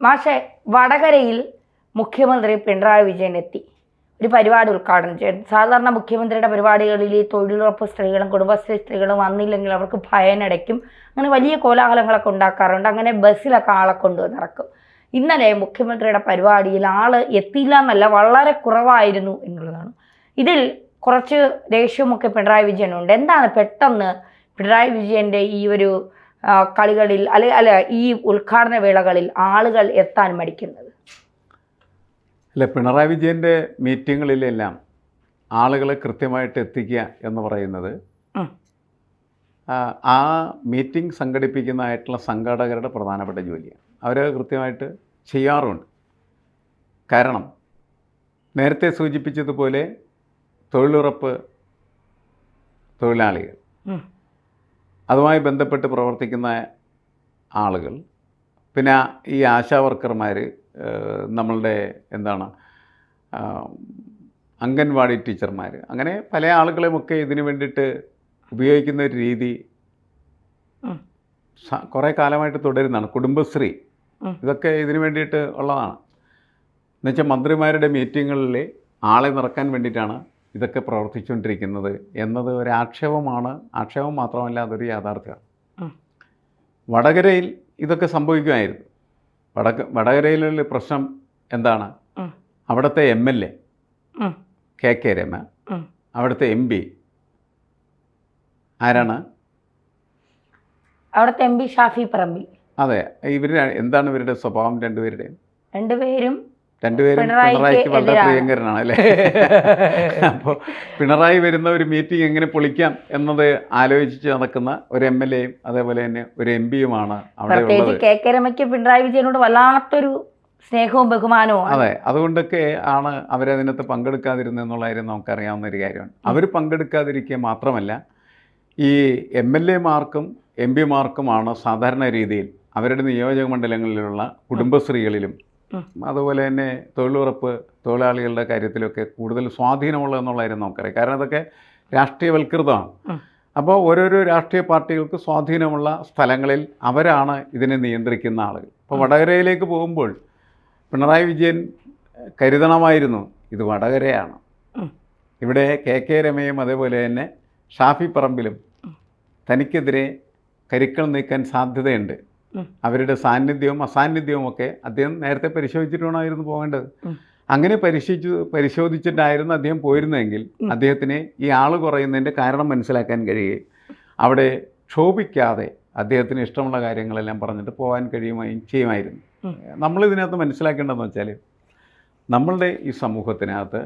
മാഷെ, വടകരയിൽ മുഖ്യമന്ത്രി പിണറായി വിജയൻ എത്തി ഒരു പരിപാടി ഉദ്ഘാടനം ചെയ്തു. സാധാരണ മുഖ്യമന്ത്രിയുടെ പരിപാടികളിൽ ഈ തൊഴിലുറപ്പ് സ്ത്രീകളും കുടുംബശ്രീ സ്ത്രീകളും വന്നില്ലെങ്കിൽ അവർക്ക് ഭയനടയ്ക്കും, അങ്ങനെ വലിയ കോലാഹലങ്ങളൊക്കെ ഉണ്ടാക്കാറുണ്ട്. അങ്ങനെ ബസ്സിലൊക്കെ ആളെ കൊണ്ടുവന്ന് ഇറക്കും. ഇന്നലെ മുഖ്യമന്ത്രിയുടെ പരിപാടിയിൽ ആൾ എത്തിയില്ല എന്നല്ല, വളരെ കുറവായിരുന്നു എന്നുള്ളതാണ്. ഇതിൽ കുറച്ച് ദേഷ്യമൊക്കെ പിണറായി വിജയനുണ്ട്. എന്താണ് പെട്ടെന്ന് പിണറായി വിജയൻ്റെ ഈ ഒരു കളികളിൽ ഈ ഉദ്ഘാടന വേളകളിൽ ആളുകൾ എത്താൻ മടിക്കുന്നത്? അല്ല, പിണറായി വിജയൻ്റെ മീറ്റിങ്ങുകളിലെല്ലാം ആളുകളെ കൃത്യമായിട്ട് എത്തിക്കുക എന്ന് പറയുന്നത് ആ മീറ്റിംഗ് സംഘടിപ്പിക്കുന്നതായിട്ടുള്ള സംഘാടകരുടെ പ്രധാനപ്പെട്ട ജോലിയാണ്. അവർ കൃത്യമായിട്ട് ചെയ്യാറുണ്ട്. കാരണം നേരത്തെ സൂചിപ്പിച്ചതുപോലെ തൊഴിലുറപ്പ് തൊഴിലാളികൾ, അതുമായി ബന്ധപ്പെട്ട് പ്രവർത്തിക്കുന്ന ആളുകൾ, പിന്നെ ഈ ആശാ വർക്കർമാർ, നമ്മളുടെ അംഗൻവാടി ടീച്ചർമാർ, അങ്ങനെ പല ആളുകളെയുമൊക്കെ ഇതിന് വേണ്ടിയിട്ട് ഉപയോഗിക്കുന്ന ഒരു രീതി കുറേ കാലമായിട്ട് തുടരുന്നതാണ്. കുടുംബശ്രീ ഇതൊക്കെ ഇതിന് വേണ്ടിയിട്ട് ഉള്ളതാണ്. എന്നുവെച്ചാൽ മന്ത്രിമാരുടെ മീറ്റിങ്ങുകളിൽ ആളെ നിറക്കാൻ വേണ്ടിയിട്ടാണ് ഇതൊക്കെ പ്രവർത്തിച്ചുകൊണ്ടിരിക്കുന്നത് എന്നത് ഒരു ആക്ഷേപമാണ്. ആക്ഷേപം മാത്രമല്ല, അതൊരു യാഥാർത്ഥ്യമാണ്. വടകരയിൽ ഇതൊക്കെ സംഭവിക്കുമായിരുന്നു. വടകരയിലുള്ള പ്രശ്നം എന്താണ്? അവിടുത്തെ MLA KK രമ, അവിടുത്തെ MP ആരാണ്? അവിടുത്തെ MP ഷാഫി പറമ്പിൽ. അതെ, ഇവർ എന്താണ് ഇവരുടെ സ്വഭാവം? രണ്ടുപേരും പിണറായിക്ക് വളരെ പ്രിയങ്കരനാണ് അല്ലേ? അപ്പോൾ പിണറായി വരുന്ന ഒരു മീറ്റിംഗ് എങ്ങനെ പൊളിക്കാം എന്നത് ആലോചിച്ച് നടക്കുന്ന ഒരു MLAയും അതേപോലെ തന്നെ ഒരു MPയുമാണ് അവിടെ ഉള്ളത്. KK രമയ്ക്ക് പിണറായി വിജയനോട് വല്ലാത്തൊരു സ്നേഹവും ബഹുമാനവും. അതെ, അതുകൊണ്ടൊക്കെ ആണ് അവരതിനകത്ത് പങ്കെടുക്കാതിരുന്നെന്നുള്ള കാര്യം നമുക്കറിയാവുന്ന ഒരു കാര്യമാണ്. അവർ പങ്കെടുക്കാതിരിക്കുക മാത്രമല്ല, ഈ MLAമാർക്കും MPമാർക്കുമാണ് സാധാരണ രീതിയിൽ അവരുടെ നിയോജക മണ്ഡലങ്ങളിലുള്ള കുടുംബശ്രീകളിലും അതുപോലെ തന്നെ തൊഴിലുറപ്പ് തൊഴിലാളികളുടെ കാര്യത്തിലൊക്കെ കൂടുതൽ സ്വാധീനമുള്ളതെന്നുള്ള കാര്യം നമുക്കറിയാം. കാരണം അതൊക്കെ രാഷ്ട്രീയവൽകൃതമാണ്. അപ്പോൾ ഓരോരോ രാഷ്ട്രീയ പാർട്ടികൾക്ക് സ്വാധീനമുള്ള സ്ഥലങ്ങളിൽ അവരാണ് ഇതിനെ നിയന്ത്രിക്കുന്ന ആളുകൾ. അപ്പോൾ വടകരയിലേക്ക് പോകുമ്പോൾ പിണറായി വിജയൻ കരുതണമായിരുന്നു, ഇത് വടകരയാണ്. ഇവിടെ KK രമയും അതേപോലെ തന്നെ ഷാഫി പറമ്പിലും തനിക്കെതിരെ കരുക്കൾ നീക്കാൻ സാധ്യതയുണ്ട്. അവരുടെ സാന്നിധ്യവും അസാന്നിധ്യവും ഒക്കെ അദ്ദേഹം നേരത്തെ പരിശോധിച്ചിട്ട് വേണമായിരുന്നു പോകേണ്ടത്. അങ്ങനെ പരിശോധിച്ചിട്ടായിരുന്നു അദ്ദേഹം പോയിരുന്നതെങ്കിൽ അദ്ദേഹത്തിന് ഈ ആൾ കുറയുന്നതിൻ്റെ കാരണം മനസ്സിലാക്കാൻ കഴിയുകയും അവിടെ ക്ഷോഭിക്കാതെ അദ്ദേഹത്തിന് ഇഷ്ടമുള്ള കാര്യങ്ങളെല്ലാം പറഞ്ഞിട്ട് പോകാൻ ചെയ്യുമായിരുന്നു. നമ്മളിതിനകത്ത് മനസ്സിലാക്കേണ്ടതെന്ന് വെച്ചാൽ, നമ്മളുടെ ഈ സമൂഹത്തിനകത്ത്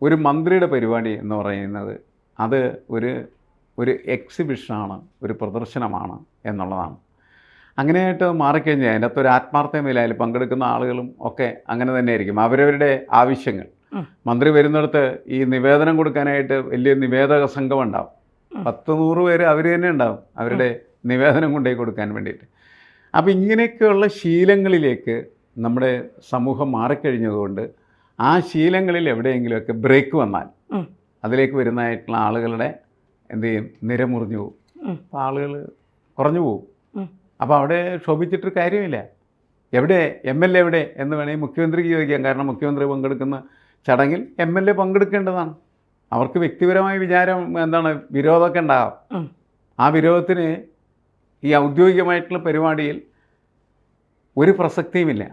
ഒരു മന്ത്രിയുടെ പരിപാടി എന്ന് പറയുന്നത് അത് ഒരു എക്സിബിഷനാണ്, ഒരു പ്രദർശനമാണ് എന്നുള്ളതാണ്. അങ്ങനെയായിട്ട് മാറിക്കഴിഞ്ഞാൽ അതിനകത്ത് ഒരു ആത്മാർത്ഥതയിലായാലും പങ്കെടുക്കുന്ന ആളുകളും ഒക്കെ അങ്ങനെ തന്നെ ആയിരിക്കും. അവരവരുടെ ആവശ്യങ്ങൾ, മന്ത്രി വരുന്നിടത്ത് ഈ നിവേദനം കൊടുക്കാനായിട്ട് വലിയ നിവേദക സംഘം ഉണ്ടാവും. 10-100 പേര് അവർ തന്നെ ഉണ്ടാവും അവരുടെ നിവേദനം കൊണ്ടുപോയി കൊടുക്കാൻ വേണ്ടിയിട്ട്. അപ്പോൾ ഇങ്ങനെയൊക്കെയുള്ള ശീലങ്ങളിലേക്ക് നമ്മുടെ സമൂഹം മാറിക്കഴിഞ്ഞതുകൊണ്ട് ആ ശീലങ്ങളിൽ എവിടെയെങ്കിലുമൊക്കെ ബ്രേക്ക് വന്നാൽ അതിലേക്ക് വരുന്നതായിട്ടുള്ള ആളുകളുടെ എന്ത് ചെയ്യും? നിരമുറിഞ്ഞു പോകും. അപ്പോൾ ആളുകൾ കുറഞ്ഞു പോകും. അപ്പോൾ അവിടെ ക്ഷോഭിച്ചിട്ടൊരു കാര്യമില്ല. എവിടെ MLA എവിടെ എന്ന് വേണമെങ്കിൽ മുഖ്യമന്ത്രിക്ക് ചോദിക്കാം. കാരണം മുഖ്യമന്ത്രി പങ്കെടുക്കുന്ന ചടങ്ങിൽ MLA പങ്കെടുക്കേണ്ടതാണ്. അവർക്ക് വ്യക്തിപരമായ വിരോധമൊക്കെ ഉണ്ടാകാം. ആ വിരോധത്തിന് ഈ ഔദ്യോഗികമായിട്ടുള്ള പരിപാടിയിൽ ഒരു പ്രസക്തിയുമില്ല.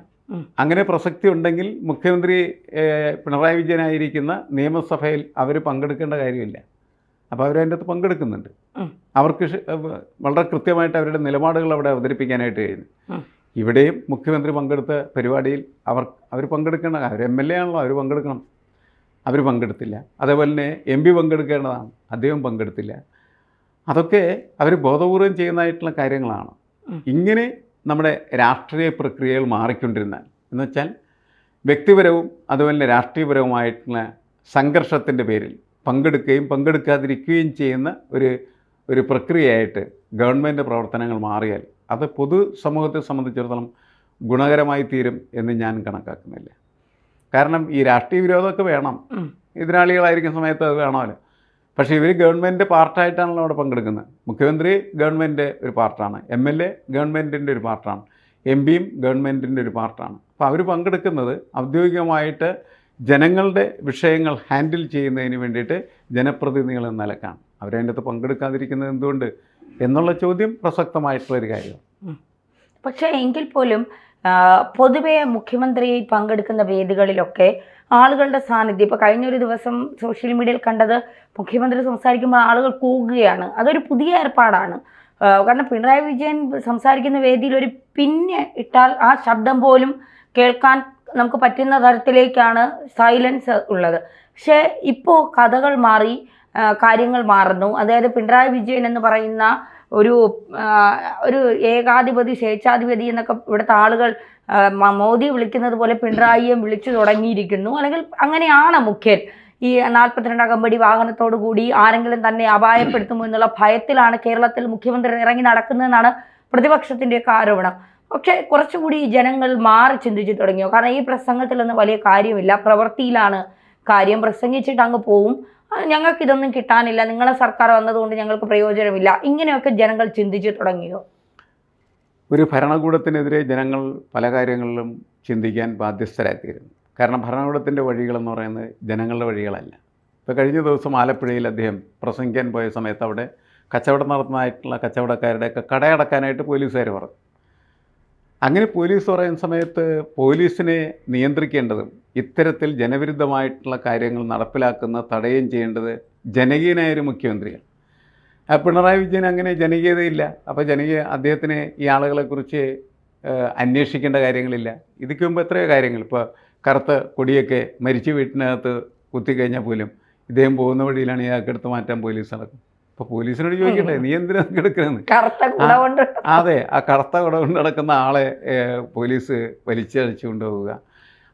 അങ്ങനെ പ്രസക്തി ഉണ്ടെങ്കിൽ മുഖ്യമന്ത്രി പിണറായി വിജയനായിരിക്കുന്ന നിയമസഭയിൽ അവർ പങ്കെടുക്കേണ്ട കാര്യമില്ല. അപ്പോൾ അവരതിൻ്റെ അകത്ത് പങ്കെടുക്കുന്നുണ്ട്. അവർക്ക് വളരെ കൃത്യമായിട്ട് അവരുടെ നിലപാടുകൾ അവിടെ അവതരിപ്പിക്കാനായിട്ട് കഴിയുന്നു. ഇവിടെയും മുഖ്യമന്ത്രി പങ്കെടുത്ത പരിപാടിയിൽ അവർ പങ്കെടുക്കേണ്ട, അവർ MLA ആണല്ലോ, അവർ പങ്കെടുക്കണം. അവർ പങ്കെടുത്തില്ല. അതേപോലെ തന്നെ MP പങ്കെടുക്കേണ്ടതാണ്, അദ്ദേഹം പങ്കെടുത്തില്ല. അതൊക്കെ അവർ ബോധപൂർവം ചെയ്യുന്നതായിട്ടുള്ള കാര്യങ്ങളാണ്. ഇങ്ങനെ നമ്മുടെ രാഷ്ട്രീയ പ്രക്രിയകൾ മാറിക്കൊണ്ടിരുന്നാൽ, എന്നുവെച്ചാൽ വ്യക്തിപരവും അതുപോലെ രാഷ്ട്രീയപരവുമായിട്ടുള്ള സംഘർഷത്തിൻ്റെ പേരിൽ പങ്കെടുക്കുകയും പങ്കെടുക്കാതിരിക്കുകയും ചെയ്യുന്ന ഒരു പ്രക്രിയയായിട്ട് ഗവൺമെൻറ് പ്രവർത്തനങ്ങൾ മാറിയാൽ അത് പൊതു സമൂഹത്തെ സംബന്ധിച്ചിടത്തോളം ഗുണകരമായി തീരും എന്ന് ഞാൻ കണക്കാക്കുന്നില്ല. കാരണം ഈ രാഷ്ട്രീയ വിരോധമൊക്കെ വേണം, എതിരാളികളായിരിക്കുന്ന സമയത്ത് അത് വേണമല്ലോ. പക്ഷേ ഇവർ ഗവൺമെൻറ് പാർട്ടായിട്ടാണല്ലോ അവിടെ പങ്കെടുക്കുന്നത്. മുഖ്യമന്ത്രി ഗവൺമെൻറ് ഒരു പാർട്ടാണ്, MLA ഗവൺമെൻറ്റിൻ്റെ ഒരു പാർട്ടാണ്. എം പിയും ഗവൺമെൻറ്റിൻ്റെ ഒരു പാർട്ടാണ്. അപ്പോൾ അവർ പങ്കെടുക്കുന്നത് ഔദ്യോഗികമായിട്ട് ജനങ്ങളുടെ വിഷയങ്ങൾ ഹാൻഡിൽ ചെയ്യുന്നതിന് വേണ്ടിയിട്ട് ജനപ്രതിനിധികൾ എന്ന നിലക്കാണ്. അവരതിൻ്റെ അകത്ത് പങ്കെടുക്കാതിരിക്കുന്നത് എന്തുകൊണ്ട് എന്നുള്ള ചോദ്യം പ്രസക്തമായിട്ടുള്ളൊരു കാര്യമാണ്. പക്ഷേ എങ്കിൽ പോലും പൊതുവെ മുഖ്യമന്ത്രി പങ്കെടുക്കുന്ന വേദികളിലൊക്കെ ആളുകളുടെ സാന്നിധ്യം, ഇപ്പോൾ കഴിഞ്ഞൊരു ദിവസം സോഷ്യൽ മീഡിയയിൽ കണ്ടത് മുഖ്യമന്ത്രി സംസാരിക്കുമ്പോൾ ആളുകൾ കൂകുകയാണ്. അതൊരു പുതിയ ഏർപ്പാടാണ്. കാരണം പിണറായി വിജയൻ സംസാരിക്കുന്ന വേദിയിൽ ഒരു പിന്നെ ഇട്ടാൽ ആ ശബ്ദം പോലും കേൾക്കാൻ നമുക്ക് പറ്റുന്ന തരത്തിലേക്കാണ് സൈലൻസ് ഉള്ളത്. പക്ഷേ ഇപ്പോൾ കഥകൾ മാറി, കാര്യങ്ങൾ മാറുന്നു. അതായത് പിണറായി വിജയൻ എന്ന് പറയുന്ന ഒരു ഏകാധിപതി, സ്വേച്ഛാധിപതി എന്നൊക്കെ ഇവിടുത്തെ ആളുകൾ മോദി വിളിക്കുന്നത് പോലെ പിണറായിയെ വിളിച്ചു തുടങ്ങിയിരിക്കുന്നു. അല്ലെങ്കിൽ അങ്ങനെയാണ് മുഖ്യൻ. ഈ 42 അകമ്പടി വാഹനത്തോടു കൂടി ആരെങ്കിലും തന്നെ അപായപ്പെടുത്തുമോ എന്നുള്ള ഭയത്തിലാണ് കേരളത്തിൽ മുഖ്യമന്ത്രി ഇറങ്ങി നടക്കുന്നതെന്നാണ് പ്രതിപക്ഷത്തിൻ്റെയൊക്കെ ആരോപണം. പക്ഷേ കുറച്ചുകൂടി ജനങ്ങൾ മാറി ചിന്തിച്ചു തുടങ്ങിയോ? കാരണം ഈ പ്രസംഗത്തിലൊന്നും വലിയ കാര്യമില്ല, പ്രവൃത്തിയിലാണ് കാര്യം. പ്രസംഗിച്ചിട്ട് അങ്ങ് പോവും, ഞങ്ങൾക്കിതൊന്നും കിട്ടാനില്ല, നിങ്ങളെ സർക്കാർ വന്നതുകൊണ്ട് ഞങ്ങൾക്ക് പ്രയോജനമില്ല, ഇങ്ങനെയൊക്കെ ജനങ്ങൾ ചിന്തിച്ചു തുടങ്ങിയോ? ഒരു ഭരണകൂടത്തിനെതിരെ ജനങ്ങൾ പല കാര്യങ്ങളിലും ചിന്തിക്കാൻ ബാധ്യസ്ഥരാക്കിയിരുന്നു. കാരണം ഭരണകൂടത്തിൻ്റെ വഴികളെന്ന് പറയുന്നത് ജനങ്ങളുടെ വഴികളല്ല. ഇപ്പോൾ കഴിഞ്ഞ ദിവസം ആലപ്പുഴയിൽ അദ്ദേഹം പ്രസംഗിക്കാൻ പോയ സമയത്ത് അവിടെ കച്ചവടം നടത്തുന്നതായിട്ടുള്ള കച്ചവടക്കാരുടെയൊക്കെ കടയടക്കാനായിട്ട് പോലീസുകാർ പറഞ്ഞു. അങ്ങനെ പോലീസ് പറയുന്ന സമയത്ത് പോലീസിനെ നിയന്ത്രിക്കേണ്ടതും ഇത്തരത്തിൽ ജനവിരുദ്ധമായിട്ടുള്ള കാര്യങ്ങൾ നടപ്പിലാക്കുന്ന തടയുകയും ചെയ്യേണ്ടത് ജനകീയനായൊരു മുഖ്യമന്ത്രിയാണ്. പിണറായി വിജയൻ അങ്ങനെ ജനകീയതയില്ല. അപ്പോൾ അദ്ദേഹത്തിന് ഈ ആളുകളെക്കുറിച്ച് അന്വേഷിക്കേണ്ട കാര്യങ്ങളില്ല. ഇതിക്ക് മുമ്പ് എത്രയോ കാര്യങ്ങൾ, ഇപ്പോൾ കറുത്ത കൊടിയൊക്കെ മരിച്ച വീട്ടിനകത്ത് കുത്തിക്കഴിഞ്ഞാൽ പോലും ഇദ്ദേഹം പോകുന്ന വഴിയിലാണ് ഇയാൾക്ക് എടുത്ത് മാറ്റാൻ പോലീസ് നടക്കും. അപ്പോൾ പോലീസിനോട് ചോദിക്കണ്ടേ, നീ എന്തിനാ എടുക്കണമെന്ന്? അതെ, ആ കറുത്ത കുട കൊണ്ട് നടക്കുന്ന ആളെ പോലീസ് വലിച്ചഴിച്ചു കൊണ്ടുപോവുക.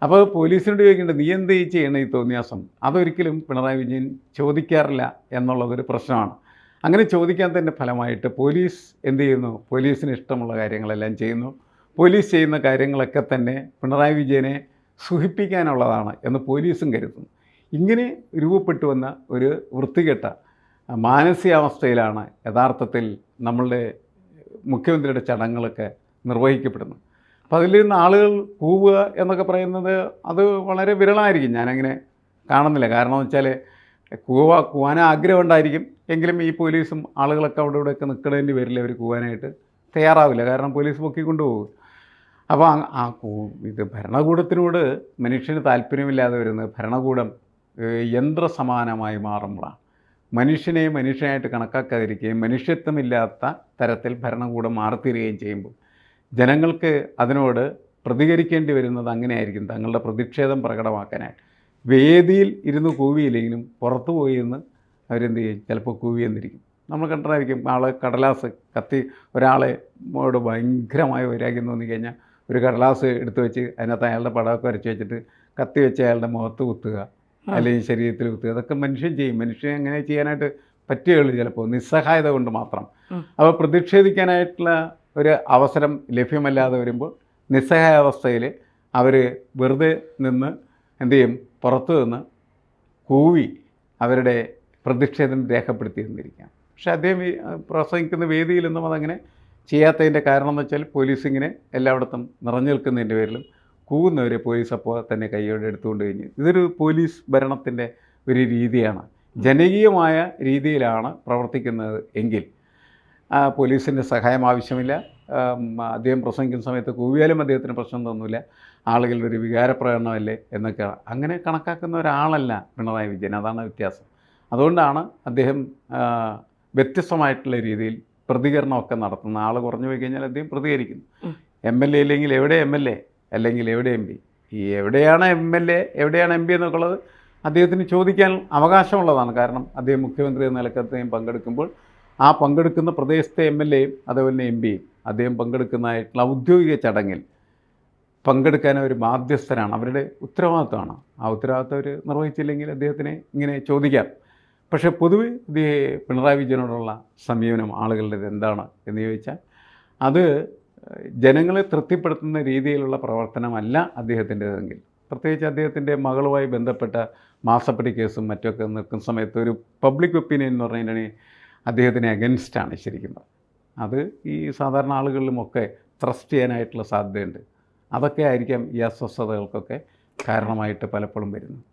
അപ്പോൾ പോലീസിനോട് ചോദിക്കേണ്ടത്, നീ എന്ത് ചെയ്യണം ഈ തോന്നിയാസം? അതൊരിക്കലും പിണറായി വിജയൻ ചോദിക്കാറില്ല എന്നുള്ളതൊരു പ്രശ്നമാണ്. അങ്ങനെ ചോദിക്കാത്തതിൻ്റെ ഫലമായിട്ട് പോലീസ് എന്ത് ചെയ്യുന്നു? പോലീസിന് ഇഷ്ടമുള്ള കാര്യങ്ങളെല്ലാം ചെയ്യുന്നു. പോലീസ് ചെയ്യുന്ന കാര്യങ്ങളൊക്കെ തന്നെ പിണറായി വിജയനെ സുഖിപ്പിക്കാനുള്ളതാണ് എന്ന് പോലീസും കരുതുന്നു. ഇങ്ങനെ രൂപപ്പെട്ടു വന്ന ഒരു വൃത്തികെട്ട മാനസികാവസ്ഥയിലാണ് യഥാർത്ഥത്തിൽ നമ്മളുടെ മുഖ്യമന്ത്രിയുടെ ചടങ്ങുകളൊക്കെ നിർവഹിക്കപ്പെടുന്നത്. അപ്പോൾ അതിൽ നിന്ന് ആളുകൾ കൂവുക എന്നൊക്കെ പറയുന്നത് അത് വളരെ വിരളമായിരിക്കും. ഞാനങ്ങനെ കാണുന്നില്ല. കാരണം എന്ന് വെച്ചാൽ കൂവാൻ ആഗ്രഹം ഉണ്ടായിരിക്കും, എങ്കിലും ഈ പോലീസും ആളുകളൊക്കെ അവിടെ ഇവിടെയൊക്കെ നിൽക്കുന്നതിൻ്റെ പേരിൽ അവർ കൂവാനായിട്ട് തയ്യാറാവില്ല. കാരണം പോലീസ് പൊക്കിക്കൊണ്ടു പോകും. അപ്പോൾ ഇത് ഭരണകൂടത്തിനോട് മനുഷ്യന് താല്പര്യമില്ലാതെ വരുന്നത് ഭരണകൂടം യന്ത്രസമാനമായി മാറുമ്പോഴാണ്. മനുഷ്യനെ മനുഷ്യനായിട്ട് കണക്കാക്കാതിരിക്കുകയും മനുഷ്യത്വമില്ലാത്ത തരത്തിൽ ഭരണകൂടം മാറിത്തീരുകയും ചെയ്യുമ്പോൾ ജനങ്ങൾക്ക് അതിനോട് പ്രതികരിക്കേണ്ടി വരുന്നത് അങ്ങനെയായിരിക്കും. തങ്ങളുടെ പ്രതിഷേധം പ്രകടമാക്കാനായിട്ട് വേദിയിൽ ഇരുന്ന് കൂവിയില്ലെങ്കിലും പുറത്തു പോയി എന്ന് അവരെന്ത് ചെയ്യും? ചിലപ്പോൾ കൂവിയെന്നിരിക്കും. നമ്മൾ കണ്ടതായിരിക്കും, ആൾ കടലാസ് കത്തി ഒരാളോട് ഭയങ്കരമായ വൈരാഗ്യം തോന്നിക്കഴിഞ്ഞാൽ ഒരു കടലാസ് എടുത്തു വെച്ച് അതിനകത്ത് അയാളുടെ പടമൊക്കെ വരച്ച് വെച്ചിട്ട് കത്തി വെച്ച് അയാളുടെ മുഖത്ത് കുത്തുക, അല്ലെങ്കിൽ ശരീരത്തിൽ കുത്തുക. അതൊക്കെ മനുഷ്യൻ ചെയ്യും. മനുഷ്യൻ അങ്ങനെ ചെയ്യാനായിട്ട് പറ്റുകയുള്ളൂ ചിലപ്പോൾ, നിസ്സഹായത കൊണ്ട് മാത്രം. അപ്പോൾ പ്രതിഷേധിക്കാനായിട്ടുള്ള ഒരു അവസരം ലഭ്യമല്ലാതെ വരുമ്പോൾ നിസ്സഹായാവസ്ഥയിൽ അവർ വെറുതെ നിന്ന് എന്തു ചെയ്യും? പുറത്തു നിന്ന് കൂവി അവരുടെ പ്രതിഷേധം രേഖപ്പെടുത്തിയിരുന്നിരിക്കാം. പക്ഷേ അദ്ദേഹം ഈ പ്രസംഗിക്കുന്ന വേദിയിലൊന്നും അതങ്ങനെ ചെയ്യാത്തതിൻ്റെ കാരണം എന്ന് വെച്ചാൽ പോലീസ് ഇങ്ങനെ എല്ലായിടത്തും നിറഞ്ഞു നിൽക്കുന്നതിൻ്റെ പേരിലും കൂവുന്നവരെ പോലീസ് അപ്പോൾ തന്നെ കൈയോടെ എടുത്തുകൊണ്ട് കഴിഞ്ഞു. ഇതൊരു പോലീസ് ഭരണത്തിൻ്റെ ഒരു രീതിയാണ്. ജനകീയമായ രീതിയിലാണ് പ്രവർത്തിക്കുന്നത് എങ്കിൽ പോലീസിൻ്റെ സഹായം ആവശ്യമില്ല. അദ്ദേഹം പ്രസംഗിക്കുന്ന സമയത്ത് കൂവിയാലും അദ്ദേഹത്തിന് പ്രശ്നം തോന്നില്ല. ആളുകളുടെ ഒരു വികാരപ്രകടനമല്ലേ എന്നൊക്കെ അങ്ങനെ കണക്കാക്കുന്ന ഒരാളല്ല പിണറായി വിജയൻ. അതാണ് വ്യത്യാസം. അതുകൊണ്ടാണ് അദ്ദേഹം വ്യത്യസ്തമായിട്ടുള്ള രീതിയിൽ പ്രതികരണമൊക്കെ നടത്തുന്നത്. ആൾ കുറഞ്ഞു പോയി കഴിഞ്ഞാൽ അദ്ദേഹം പ്രതികരിക്കുന്നു. MLA ഇല്ലെങ്കിൽ എവിടെ MLA, അല്ലെങ്കിൽ എവിടെ MP, ഈ എവിടെയാണ് MLA എവിടെയാണ് MP എന്നൊക്കെയുള്ളത് അദ്ദേഹത്തിന് ചോദിക്കാൻ അവകാശമുള്ളതാണ്. കാരണം അദ്ദേഹം മുഖ്യമന്ത്രി എന്ന നിലയ്ക്ക് അദ്ദേഹം പങ്കെടുക്കുമ്പോൾ ആ പങ്കെടുക്കുന്ന പ്രദേശത്തെ MLAയും അതുപോലെ MPയും അദ്ദേഹം പങ്കെടുക്കുന്നതായിട്ടുള്ള ഔദ്യോഗിക ചടങ്ങിൽ പങ്കെടുക്കാൻ അവർ ബാധ്യസ്ഥരാണ്. അവരുടെ ഉത്തരവാദിത്തമാണ്. ആ ഉത്തരവാദിത്തം അവർ നിർവഹിച്ചില്ലെങ്കിൽ അദ്ദേഹത്തിനെ ഇങ്ങനെ ചോദിക്കാം. പക്ഷേ പൊതുവെ പിണറായി വിജയനോടുള്ള സമീപനം ആളുകളുടേത് എന്താണ് എന്ന് ചോദിച്ചാൽ അത് ജനങ്ങളെ തൃപ്തിപ്പെടുത്തുന്ന രീതിയിലുള്ള പ്രവർത്തനമല്ല അദ്ദേഹത്തിൻ്റെതെങ്കിൽ, പ്രത്യേകിച്ച് അദ്ദേഹത്തിൻ്റെ മകളുമായി ബന്ധപ്പെട്ട മാസപ്പടി കേസും മറ്റൊക്കെ നിൽക്കുന്ന സമയത്ത് ഒരു പബ്ലിക് ഒപ്പീനിയൻ എന്ന് പറഞ്ഞിട്ടുണ്ടെങ്കിൽ അദ്ദേഹത്തിന് അഗൻസ്റ്റാണ് ശരിക്കും. അത് ഈ സാധാരണ ആളുകളിലുമൊക്കെ ത്രസ്റ്റ് ചെയ്യാനായിട്ടുള്ള സാധ്യതയുണ്ട്. അതൊക്കെ ആയിരിക്കാം ഈ അസ്വസ്ഥതകൾക്കൊക്കെ കാരണമായിട്ട് പലപ്പോഴും വരുന്നത്.